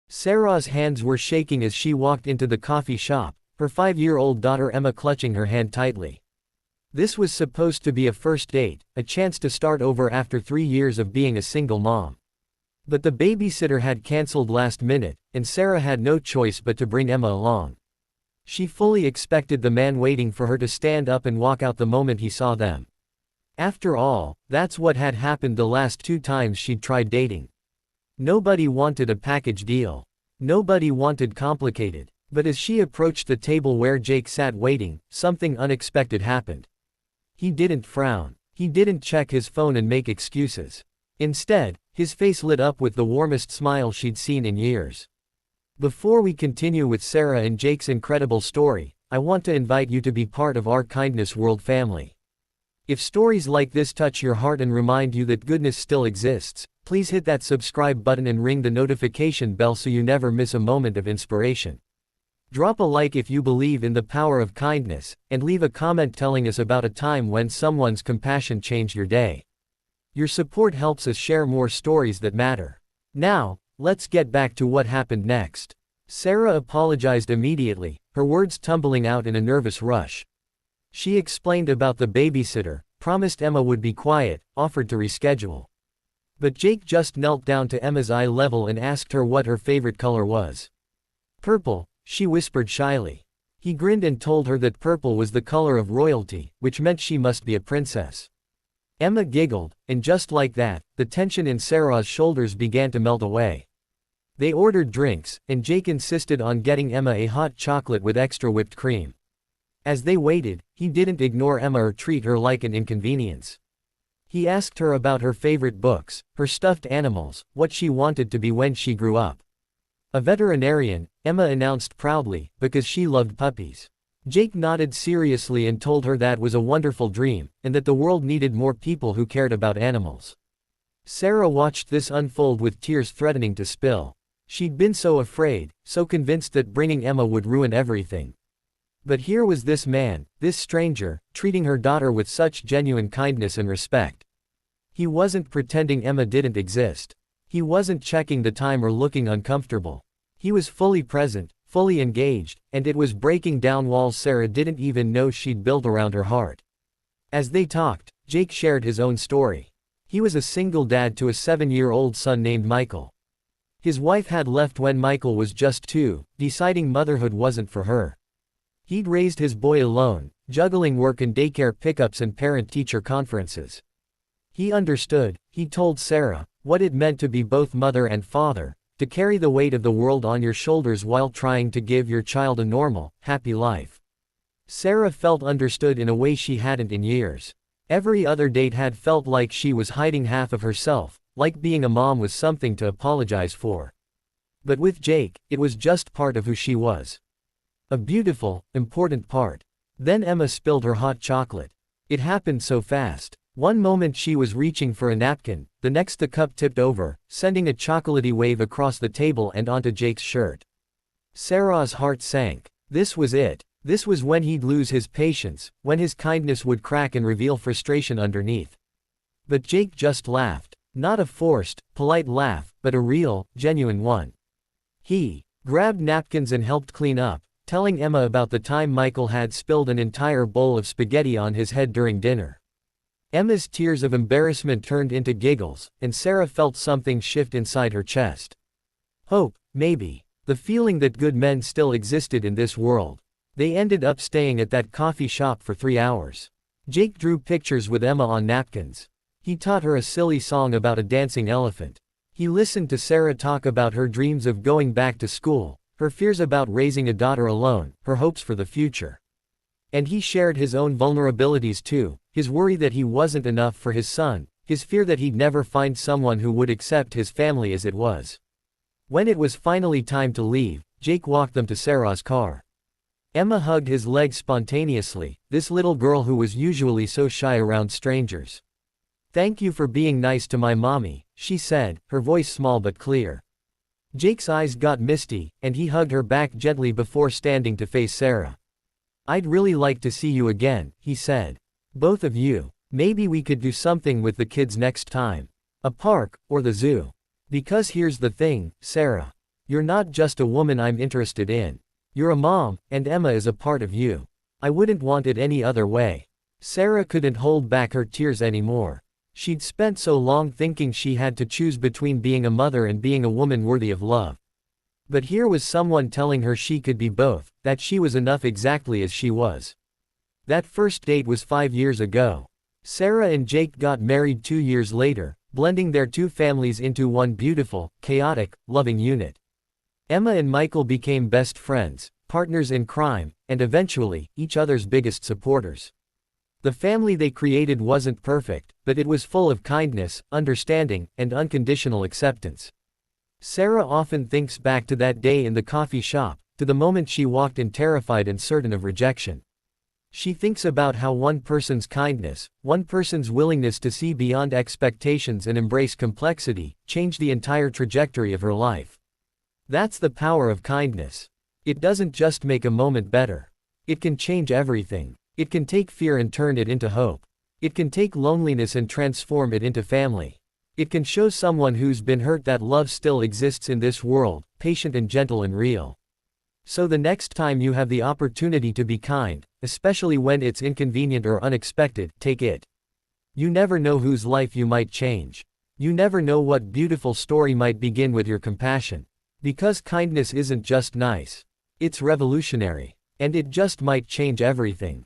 Sarah's hands were shaking as she walked into the coffee shop, her 5-year-old daughter Emma clutching her hand tightly. This was supposed to be a first date, a chance to start over after 3 years of being a single mom. But the babysitter had cancelled last minute, and Sarah had no choice but to bring Emma along. She fully expected the man waiting for her to stand up and walk out the moment he saw them. After all, that's what had happened the last 2 times she'd tried dating. Nobody wanted a package deal. Nobody wanted complicated. But as she approached the table where Jake sat waiting, something unexpected happened. He didn't frown. He didn't check his phone and make excuses. Instead, his face lit up with the warmest smile she'd seen in years. Before we continue with Sarah and Jake's incredible story, I want to invite you to be part of our Kindness World family. If stories like this touch your heart and remind you that goodness still exists, please hit that subscribe button and ring the notification bell so you never miss a moment of inspiration. Drop a like if you believe in the power of kindness, and leave a comment telling us about a time when someone's compassion changed your day. Your support helps us share more stories that matter. Now, let's get back to what happened next. Sarah apologized immediately, her words tumbling out in a nervous rush. She explained about the babysitter, promised Emma would be quiet, offered to reschedule. But Jake just knelt down to Emma's eye level and asked her what her favorite color was. Purple, she whispered shyly. He grinned and told her that purple was the color of royalty, which meant she must be a princess. Emma giggled, and just like that, the tension in Sarah's shoulders began to melt away. They ordered drinks, and Jake insisted on getting Emma a hot chocolate with extra whipped cream. As they waited, he didn't ignore Emma or treat her like an inconvenience. He asked her about her favorite books, her stuffed animals, what she wanted to be when she grew up. A veterinarian, Emma announced proudly, because she loved puppies. Jake nodded seriously and told her that was a wonderful dream, and that the world needed more people who cared about animals. Sarah watched this unfold with tears threatening to spill. She'd been so afraid, so convinced that bringing Emma would ruin everything. But here was this man, this stranger, treating her daughter with such genuine kindness and respect. He wasn't pretending Emma didn't exist. He wasn't checking the time or looking uncomfortable. He was fully present, fully engaged, and it was breaking down walls Sarah didn't even know she'd built around her heart. As they talked, Jake shared his own story. He was a single dad to a 7-year-old son named Michael. His wife had left when Michael was just 2, deciding motherhood wasn't for her. He'd raised his boy alone, juggling work and daycare pickups and parent-teacher conferences. He understood, he told Sarah, what it meant to be both mother and father, to carry the weight of the world on your shoulders while trying to give your child a normal, happy life. Sarah felt understood in a way she hadn't in years. Every other date had felt like she was hiding half of herself, like being a mom was something to apologize for. But with Jake, it was just part of who she was. A beautiful, important part. Then Emma spilled her hot chocolate. It happened so fast. One moment she was reaching for a napkin, the next the cup tipped over, sending a chocolatey wave across the table and onto Jake's shirt. Sarah's heart sank. This was it. This was when he'd lose his patience, when his kindness would crack and reveal frustration underneath. But Jake just laughed. Not a forced, polite laugh, but a real, genuine one. He grabbed napkins and helped clean up, telling Emma about the time Michael had spilled an entire bowl of spaghetti on his head during dinner. Emma's tears of embarrassment turned into giggles, and Sarah felt something shift inside her chest. Hope, maybe. The feeling that good men still existed in this world. They ended up staying at that coffee shop for 3 hours. Jake drew pictures with Emma on napkins. He taught her a silly song about a dancing elephant. He listened to Sarah talk about her dreams of going back to school, her fears about raising a daughter alone, her hopes for the future. And he shared his own vulnerabilities too, his worry that he wasn't enough for his son, his fear that he'd never find someone who would accept his family as it was. When it was finally time to leave, Jake walked them to Sarah's car. Emma hugged his leg spontaneously, this little girl who was usually so shy around strangers. "Thank you for being nice to my mommy," she said, her voice small but clear. Jake's eyes got misty, and he hugged her back gently before standing to face Sarah. "I'd really like to see you again," he said. "Both of you. Maybe we could do something with the kids next time. A park, or the zoo. Because here's the thing, Sarah. You're not just a woman I'm interested in. You're a mom, and Emma is a part of you. I wouldn't want it any other way. Sarah couldn't hold back her tears anymore. She'd spent so long thinking she had to choose between being a mother and being a woman worthy of love. But here was someone telling her she could be both, that she was enough exactly as she was. That first date was 5 years ago. Sarah and Jake got married 2 years later, blending their two families into one beautiful, chaotic, loving unit. Emma and Michael became best friends, partners in crime, and eventually, each other's biggest supporters. The family they created wasn't perfect, but it was full of kindness, understanding, and unconditional acceptance. Sarah often thinks back to that day in the coffee shop, to the moment she walked in terrified and certain of rejection. She thinks about how one person's kindness, one person's willingness to see beyond expectations and embrace complexity, changed the entire trajectory of her life. That's the power of kindness. It doesn't just make a moment better. It can change everything. It can take fear and turn it into hope. It can take loneliness and transform it into family. It can show someone who's been hurt that love still exists in this world, patient and gentle and real. So the next time you have the opportunity to be kind, especially when it's inconvenient or unexpected, take it. You never know whose life you might change. You never know what beautiful story might begin with your compassion. Because kindness isn't just nice. It's revolutionary. And it just might change everything.